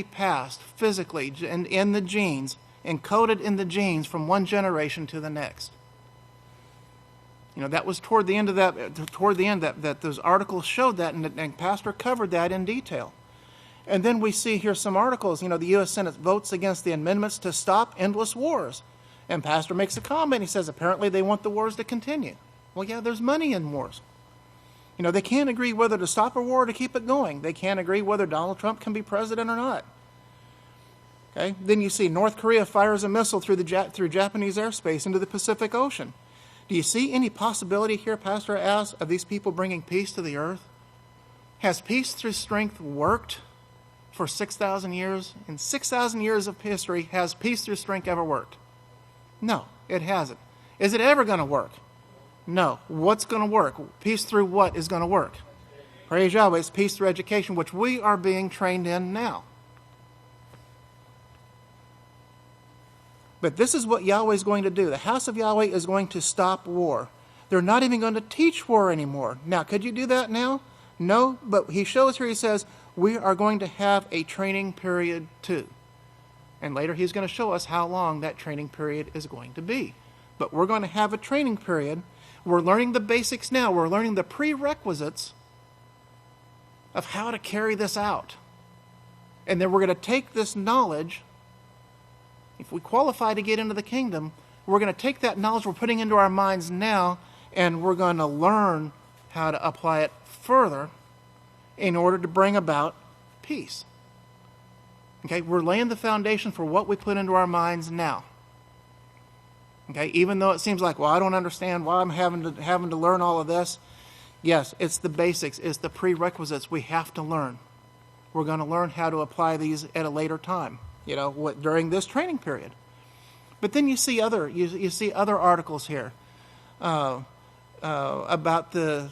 Speaker 2: passed physically in the genes, encoded in the genes from one generation to the next. That was toward the end that those articles showed that, and Pastor covered that in detail. And then we see here some articles, the U.S. Senate votes against the amendments to stop endless wars. And Pastor makes a comment. He says, apparently they want the wars to continue. Well, yeah, there's money in wars. They can't agree whether to stop a war or to keep it going. They can't agree whether Donald Trump can be president or not. Okay? Then you see North Korea fires a missile through Japanese airspace into the Pacific Ocean. Do you see any possibility here, Pastor asks, of these people bringing peace to the earth? Has peace through strength worked for 6,000 years? In 6,000 years of history, has peace through strength ever worked? No, it hasn't. Is it ever going to work? No. What's going to work? Peace through what is going to work? Praise Yahweh. It's peace through education, which we are being trained in now. But this is what Yahweh is going to do. The House of Yahweh is going to stop war. They're not even going to teach war anymore. Now, could you do that now? No, but he shows here, he says, we are going to have a training period too. And later he's going to show us how long that training period is going to be. But we're going to have a training period. We're learning the basics now. We're learning the prerequisites of how to carry this out. And then we're going to take this knowledge. If we qualify to get into the kingdom, we're going to take that knowledge we're putting into our minds now, and we're going to learn how to apply it further in order to bring about peace. Okay, we're laying the foundation for what we put into our minds now. Okay, even though it seems like, well, I don't understand why I'm having to learn all of this. Yes, it's the basics, it's the prerequisites we have to learn. We're going to learn how to apply these at a later time, during this training period. But then you see other articles here about the,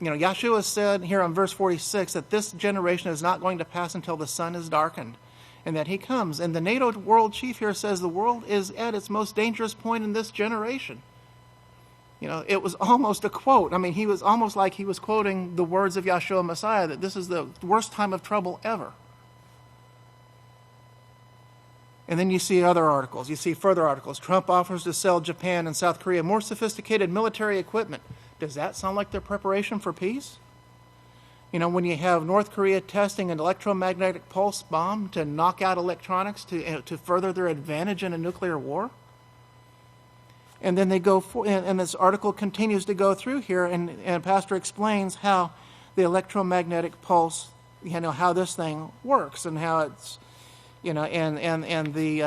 Speaker 2: Yahshua said here on verse 46 that this generation is not going to pass until the sun is darkened, and that he comes. And the NATO world chief here says the world is at its most dangerous point in this generation. It was almost a quote. I mean, he was almost like he was quoting the words of Yahshua Messiah, that this is the worst time of trouble ever. And then you see other articles. You see further articles. Trump offers to sell Japan and South Korea more sophisticated military equipment. Does that sound like their preparation for peace? When you have North Korea testing an electromagnetic pulse bomb to knock out electronics to further their advantage in a nuclear war? And then they go and this article continues to go through here, and Pastor explains how the electromagnetic pulse, how this thing works, and how it's, and the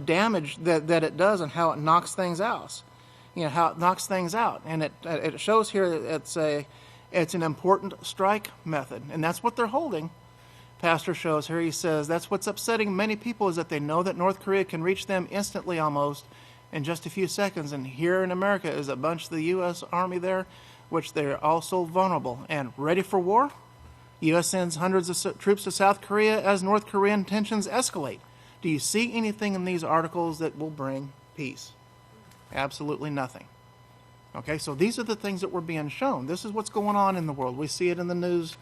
Speaker 2: damage that it does, and how it knocks things out. How it knocks things out. And it shows here that it's an important strike method. And that's what they're holding. Pastor shows here, he says, that's what's upsetting many people, is that they know that North Korea can reach them instantly almost in just a few seconds. And here in America is a bunch of the U.S. Army there, which they're also vulnerable and ready for war. U.S. sends hundreds of troops to South Korea as North Korean tensions escalate. Do you see anything in these articles that will bring peace? Absolutely nothing. Okay, so these are the things that we're being shown. This is what's going on in the world. We see it in the news,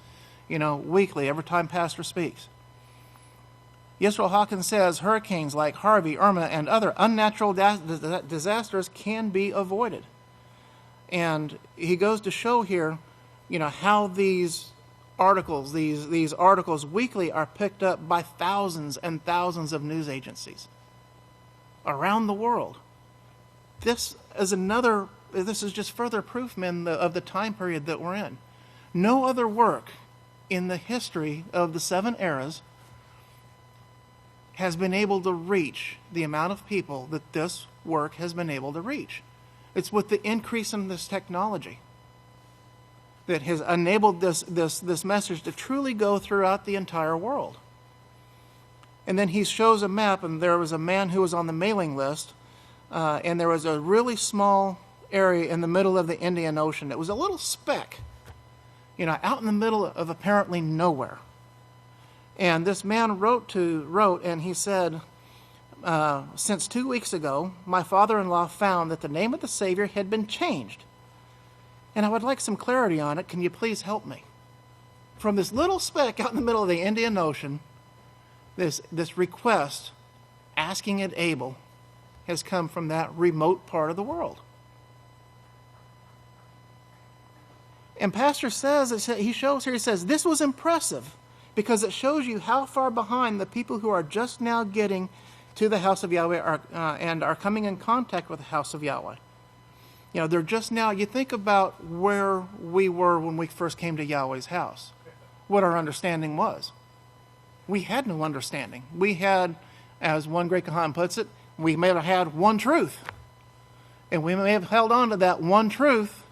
Speaker 2: weekly, every time Pastor speaks. Yisrayl Hawkins says hurricanes like Harvey, Irma, and other unnatural disasters can be avoided. And he goes to show here, how these articles, these articles weekly are picked up by thousands and thousands of news agencies around the world. This is just further proof, men, of the time period that we're in. No other work in the history of the 7 eras has been able to reach the amount of people that this work has been able to reach. It's with the increase in this technology that has enabled this message to truly go throughout the entire world. And then he shows a map, and there was a man who was on the mailing list, and there was a really small area in the middle of the Indian Ocean. It was a little speck, out in the middle of apparently nowhere. And this man wrote, and he said, since 2 weeks ago, my father-in-law found that the name of the Savior had been changed. And I would like some clarity on it. Can you please help me? From this little speck out in the middle of the Indian Ocean, this request asking it Abel has come from that remote part of the world. And Pastor says, he shows here, he says, this was impressive because it shows you how far behind the people who are just now getting to the house of Yahweh and are coming in contact with the house of Yahweh. They're just now, you think about where we were when we first came to Yahweh's house, what our understanding was. We had no understanding. We had, as one great Kahan puts it, we may have had one truth. And we may have held on to that one truth.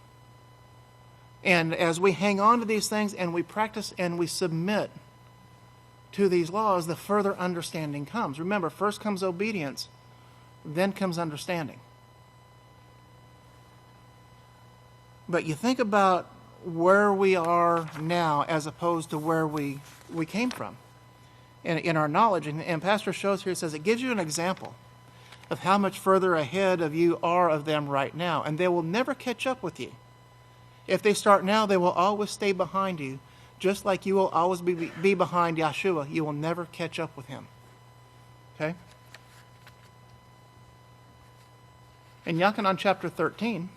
Speaker 2: And as we hang on to these things and we practice and we submit to these laws, the further understanding comes. Remember, first comes obedience, then comes understanding. But you think about where we are now as opposed to where we came from in our knowledge. And Pastor shows here, he says, it gives you an example of how much further ahead of you are of them right now. And they will never catch up with you. If they start now, they will always stay behind you, just like you will always be behind Yahshua. You will never catch up with him. Okay? In Yachanan chapter 13,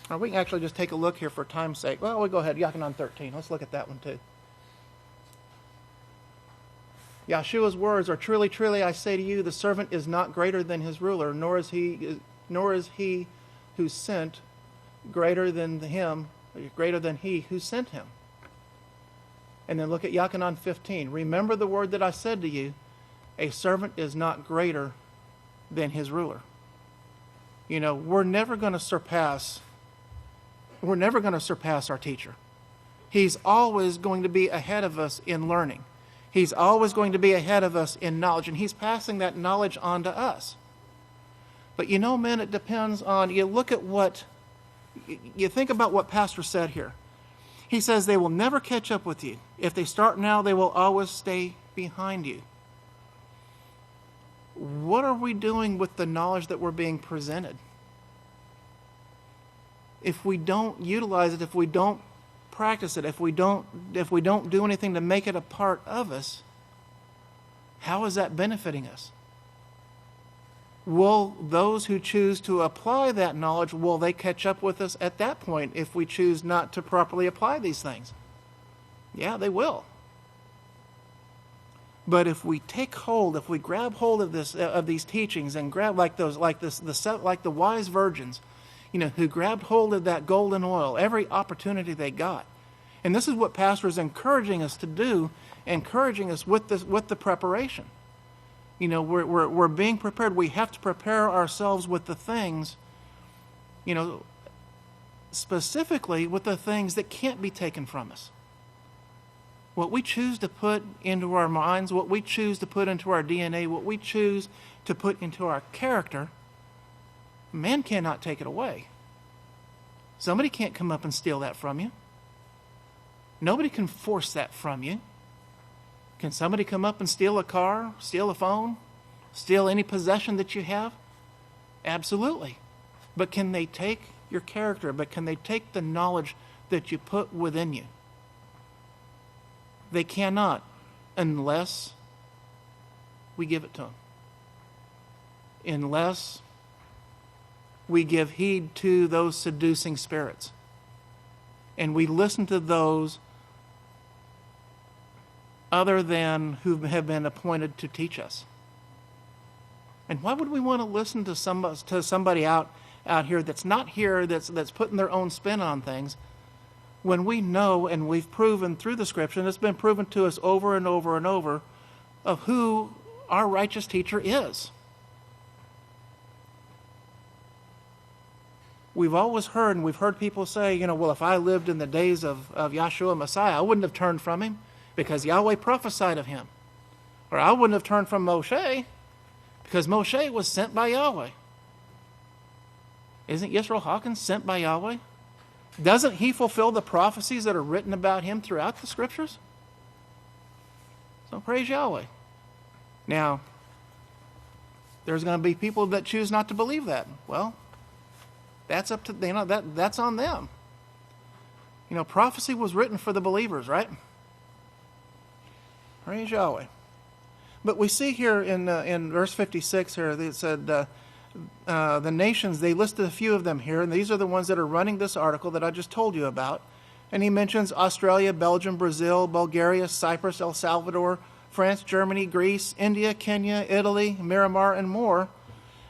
Speaker 2: or we can actually just take a look here for time's sake. Well, we'll go ahead, Yachanan 13. Let's look at that one too. Yahshua's words are, truly, truly, I say to you, the servant is not greater than his ruler, nor is he who sent greater than he who sent him. And then look at Yachanan 15. Remember the word that I said to you, a servant is not greater than his ruler. We're never going to surpass our teacher. He's always going to be ahead of us in learning. He's always going to be ahead of us in knowledge, and he's passing that knowledge on to us. But men, it depends on, you think about what Pastor said here. He says they will never catch up with you. If they start now, they will always stay behind you. What are we doing with the knowledge that we're being presented? If we don't utilize it, if we don't practice it, if we don't do anything to make it a part of us, how is that benefiting us? Will those who choose to apply that knowledge, will they catch up with us at that point if we choose not to properly apply these things? Yeah, they will. But if we take hold, if we grab hold of these teachings and grab like the wise virgins, who grabbed hold of that golden oil, every opportunity they got. And this is what Pastor is encouraging us to do, encouraging us with the preparation. We're being prepared. We have to prepare ourselves with the things, specifically with the things that can't be taken from us. What we choose to put into our minds, what we choose to put into our DNA, what we choose to put into our character, man cannot take it away. Somebody can't come up and steal that from you. Nobody can force that from you. Can somebody come up and steal a car, steal a phone, steal any possession that you have? Absolutely. But can they take your character? But can they take the knowledge that you put within you? They cannot unless we give it to them. Unless we give heed to those seducing spirits. And we listen to those other than who have been appointed to teach us. And why would we want to listen to somebody out here that's not here, that's putting their own spin on things, when we know and we've proven through the Scripture, and it's been proven to us over and over and over, of who our righteous teacher is? We've always heard, and we've heard people say, well, if I lived in the days of Yahshua Messiah, I wouldn't have turned from him because Yahweh prophesied of him. Or I wouldn't have turned from Moshe because Moshe was sent by Yahweh. Isn't Yisrayl Hawkins sent by Yahweh? Doesn't he fulfill the prophecies that are written about him throughout the Scriptures? So praise Yahweh. Now, there's going to be people that choose not to believe that. Well, that's up to that's on them. Prophecy was written for the believers, right? Praise Yahweh. But we see here in verse 56 here, it said the nations, they listed a few of them here, and these are the ones that are running this article that I just told you about. And he mentions Australia, Belgium, Brazil, Bulgaria, Cyprus, El Salvador, France, Germany, Greece, India, Kenya, Italy, Myanmar, and more.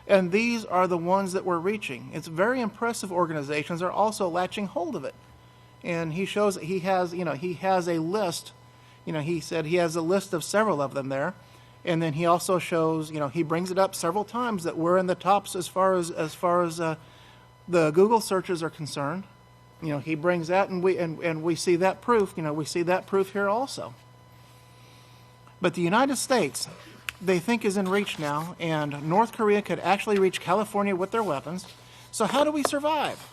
Speaker 2: And these are the ones that we're reaching. It's very impressive organizations are also latching hold of it. And he shows that he has a list. He said he has a list of several of them there. And then he also shows, he brings it up several times that we're in the tops as far as the Google searches are concerned. He brings that, and we see that proof. We see that proof here also. But the United States, they think, is in reach now, and North Korea could actually reach California with their weapons. So how do we survive?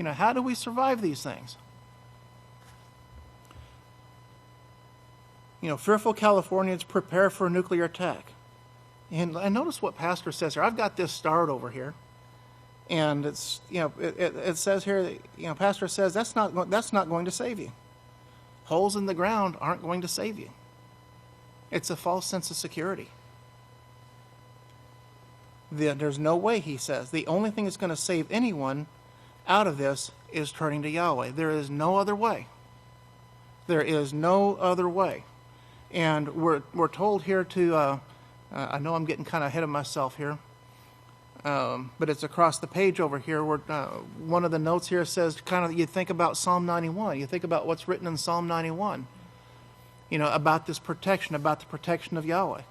Speaker 2: How do we survive these things? Fearful Californians prepare for a nuclear attack. And notice what Pastor says here. I've got this starred over here. And it's, it says here, Pastor says that's not going to save you. Holes in the ground aren't going to save you. It's a false sense of security. There's no way, he says. The only thing that's going to save anyone out of this is turning to Yahweh. There is no other way. There is no other way. And we're told here to, I know I'm getting kind of ahead of myself here, but it's across the page over here where one of the notes here says you think about Psalm 91. You think about what's written in Psalm 91. About this protection, about the protection of Yahweh.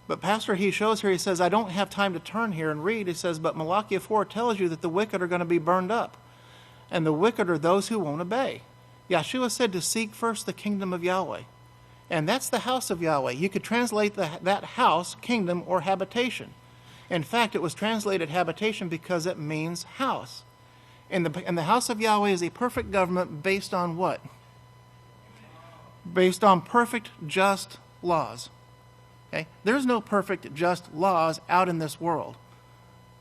Speaker 2: But Pastor, he shows here, he says, I don't have time to turn here and read. He says, but Malachi 4 tells you that the wicked are going to be burned up. And the wicked are those who won't obey. Yahshua said to seek first the kingdom of Yahweh. And that's the house of Yahweh. You could translate that house, kingdom, or habitation. In fact, it was translated habitation because it means house. And the house of Yahweh is a perfect government based on what? Based on perfect, just laws. Okay? There's no perfect, just laws out in this world.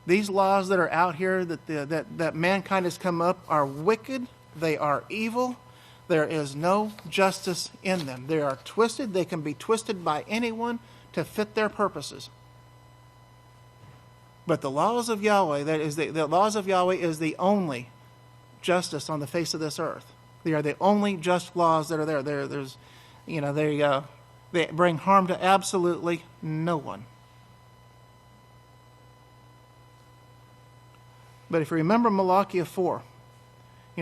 Speaker 2: These laws that are out here that mankind has come up are wicked. They are evil. There is no justice in them. They are twisted. They can be twisted by anyone to fit their purposes. But the laws of Yahweh, the laws of Yahweh is the only justice on the face of this earth. They are the only just laws that are there. They bring harm to absolutely no one. But if you remember Malachi 4,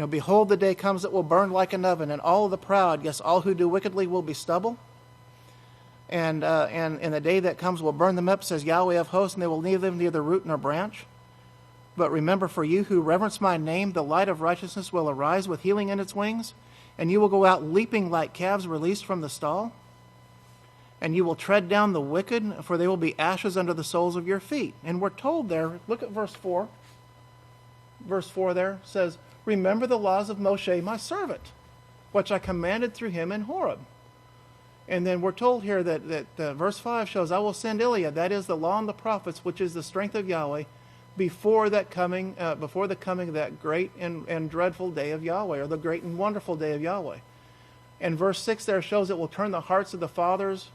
Speaker 2: behold, the day comes that will burn like an oven, and all the proud, yes, all who do wickedly will be stubble. And in the day that comes will burn them up, says Yahweh of hosts, and they will leave them neither root nor branch. But remember, for you who reverence my name, the light of righteousness will arise with healing in its wings, and you will go out leaping like calves released from the stall. And you will tread down the wicked, for they will be ashes under the soles of your feet. And we're told there, look at verse 4. Verse 4 there says, remember the laws of Moshe, my servant, which I commanded through him in Horeb. And then we're told here that verse 5 shows, I will send Eliah, that is the law and the prophets, which is the strength of Yahweh, before the coming of that great and dreadful day of Yahweh, or the great and wonderful day of Yahweh. And verse 6 there shows it will turn the hearts of the fathers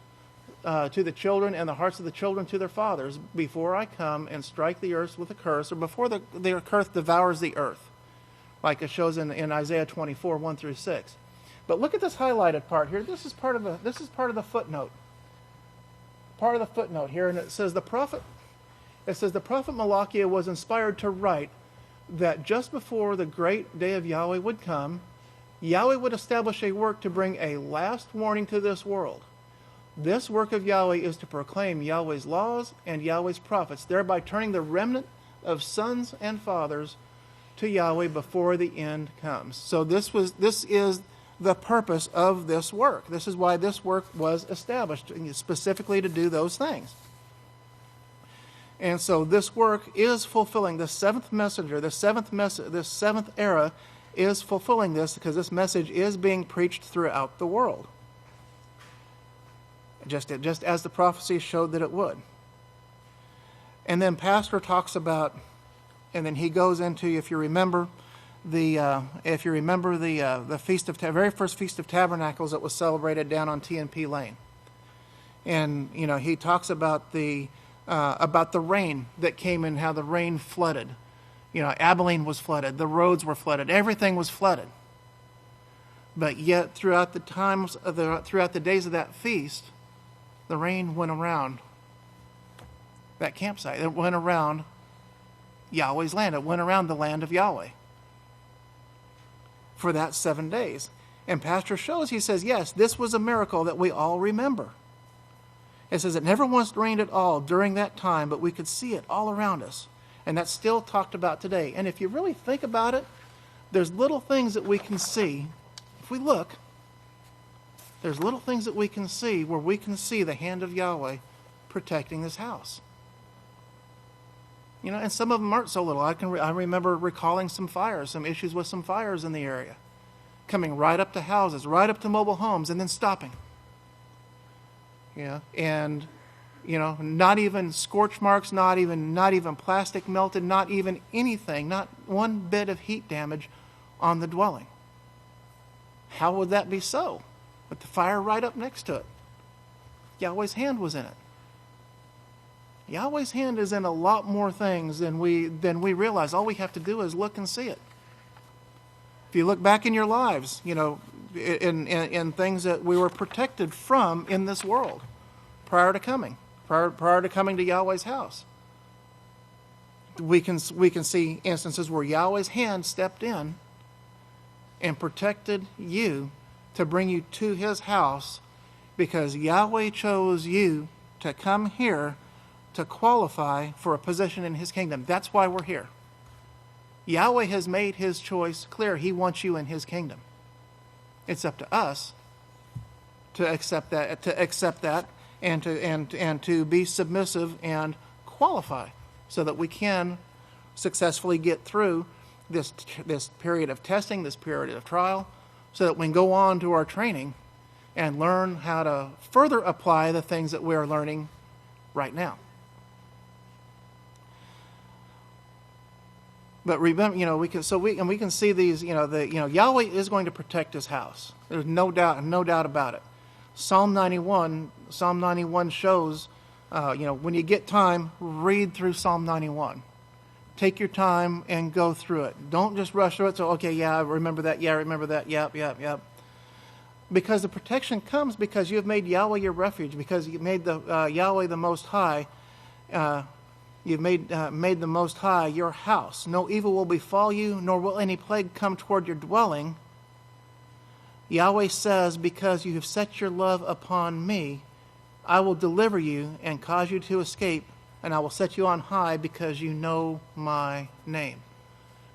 Speaker 2: to the children, and the hearts of the children to their fathers, before I come and strike the earth with a curse, or before the curse devours the earth, like it shows in Isaiah 24, 1 through 6. But look at this highlighted part here. This is part of the footnote. Part of the footnote here, and it says the prophet Malachi was inspired to write that just before the great day of Yahweh would come, Yahweh would establish a work to bring a last warning to this world. This work of Yahweh is to proclaim Yahweh's laws and Yahweh's prophets, thereby turning the remnant of sons and fathers to Yahweh before the end comes. So this is the purpose of this work. This is why this work was established, specifically to do those things. And so this work is fulfilling the seventh messenger, this seventh era is fulfilling this, because this message is being preached throughout the world. Just as the prophecy showed that it would. And then Pastor talks about, and then he goes into, if you remember the very first Feast of Tabernacles that was celebrated down on TNP Lane, and he talks about the rain that came in, how the rain flooded. Abelin was flooded, the roads were flooded, everything was flooded. But yet throughout the days of that feast, the rain went around that campsite. It went around Yahweh's land. It went around the land of Yahweh for that 7 days. And Pastor shows, he says, yes, this was a miracle that we all remember. It says it never once rained at all during that time, but we could see it all around us. And that's still talked about today. And if you really think about it, there's little things that we can see. If we look, there's little things that we can see where we can see the hand of Yahweh protecting this house. You know, and some of them aren't so little. I remember recalling some fires, some issues with some fires in the area, coming right up to houses, right up to mobile homes, and then stopping. Yeah, and you know, not even scorch marks, not even plastic melted, not even anything, not one bit of heat damage on the dwelling. How would that be so? With the fire right up next to it. Yahweh's hand was in it. Yahweh's hand is in a lot more things than we realize. All we have to do is look and see it. If you look back in your lives, you know, in things that we were protected from in this world prior to coming to Yahweh's house, we can see instances where Yahweh's hand stepped in and protected you to bring you to his house because Yahweh chose you to come here to qualify for a position in his kingdom. That's why we're here. Yahweh has made his choice clear. He wants you in his kingdom. It's up to us to accept that, and to be submissive and qualify so that we can successfully get through this period of testing, this period of trial, so that we can go on to our training and learn how to further apply the things that we are learning right now. But remember, you know, we can see these, Yahweh is going to protect his house. There's no doubt about it. Psalm 91 shows, when you get time, read through Psalm 91. Take your time and go through it. Don't just rush through it. So, okay, yeah, I remember that. Yeah, I remember that. Yep. Because the protection comes because you have made Yahweh your refuge, because you made the Yahweh the Most High. You've made the Most High your house. No evil will befall you, nor will any plague come toward your dwelling. Yahweh says, because you have set your love upon me, I will deliver you and cause you to escape, and I will set you on high because you know my name.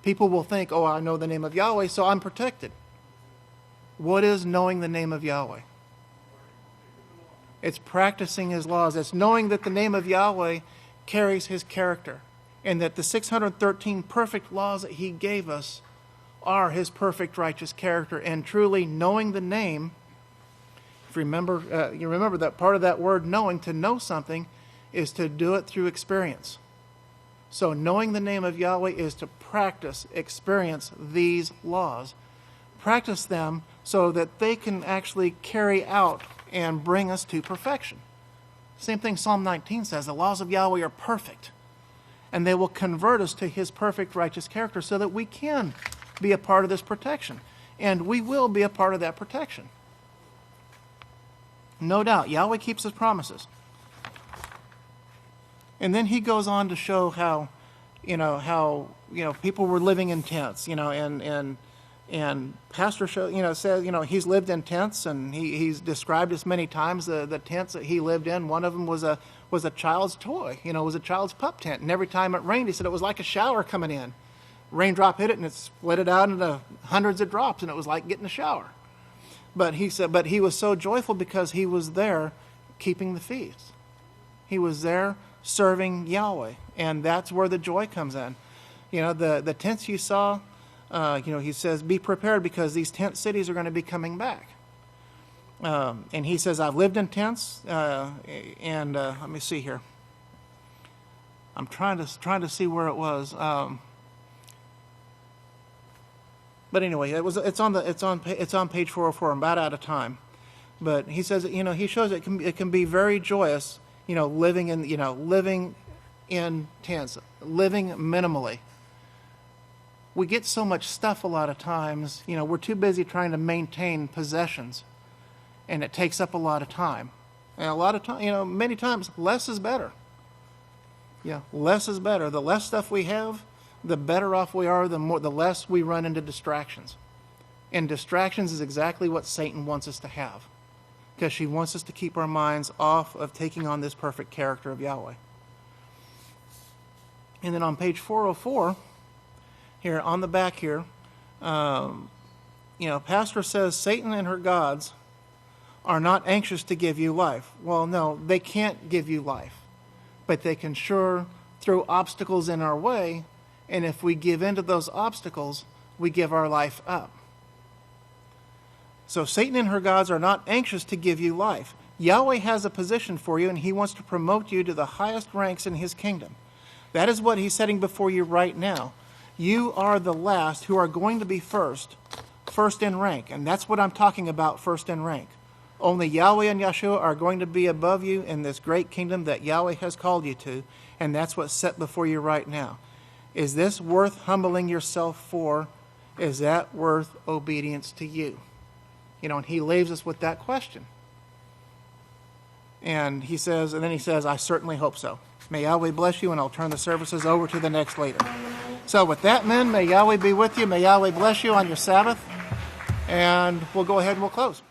Speaker 2: People will think, oh, I know the name of Yahweh, so I'm protected. What is knowing the name of Yahweh? It's practicing his laws. It's knowing that the name of Yahweh carries his character, and that the 613 perfect laws that he gave us are his perfect righteous character. And truly knowing the name, if you remember that part of that word knowing, to know something is to do it through experience. So knowing the name of Yahweh is to practice, experience these laws, practice them so that they can actually carry out and bring us to perfection. Same thing Psalm 19 says, the laws of Yahweh are perfect, and they will convert us to his perfect righteous character so that we can be a part of this protection. And we will be a part of that protection. No doubt, Yahweh keeps his promises. And then he goes on to show how people were living in tents, and Pastor says, he's lived in tents, and he's described as many times the tents that he lived in. One of them was a child's toy, was a child's pup tent. And every time it rained, he said it was like a shower coming in. Raindrop hit it, and it split it out into hundreds of drops, and it was like getting a shower. But he said, but he was so joyful because he was there keeping the feast. He was there serving Yahweh, and that's where the joy comes in. The tents you saw. He says, be prepared because these tent cities are going to be coming back. And he says, I've lived in tents, and let me see here. I'm trying to see where it was. But anyway, it's on page 404. I'm about out of time. But he says, he shows it can be very joyous, living in tents, living minimally. We get so much stuff a lot of times, we're too busy trying to maintain possessions, and it takes up a lot of time. And a lot of time, many times, less is better. Yeah, less is better. The less stuff we have, the better off we are, the less we run into distractions. And distractions is exactly what Satan wants us to have, because she wants us to keep our minds off of taking on this perfect character of Yahweh. And then on page 404, here on the back here, Pastor says Satan and her gods are not anxious to give you life. Well, no, they can't give you life, but they can sure throw obstacles in our way, and if we give in to those obstacles, we give our life up. So Satan and her gods are not anxious to give you life. Yahweh has a position for you, and he wants to promote you to the highest ranks in his kingdom. That is what he's setting before you right now. You are the last who are going to be first in rank. And that's what I'm talking about, first in rank. Only Yahweh and Yahshua are going to be above you in this great kingdom that Yahweh has called you to. And that's what's set before you right now. Is this worth humbling yourself for? Is that worth obedience to you? And he leaves us with that question. And then he says, I certainly hope so. May Yahweh bless you, and I'll turn the services over to the next leader. So with that, men, may Yahweh be with you. May Yahweh bless you on your Sabbath. And we'll go ahead and we'll close.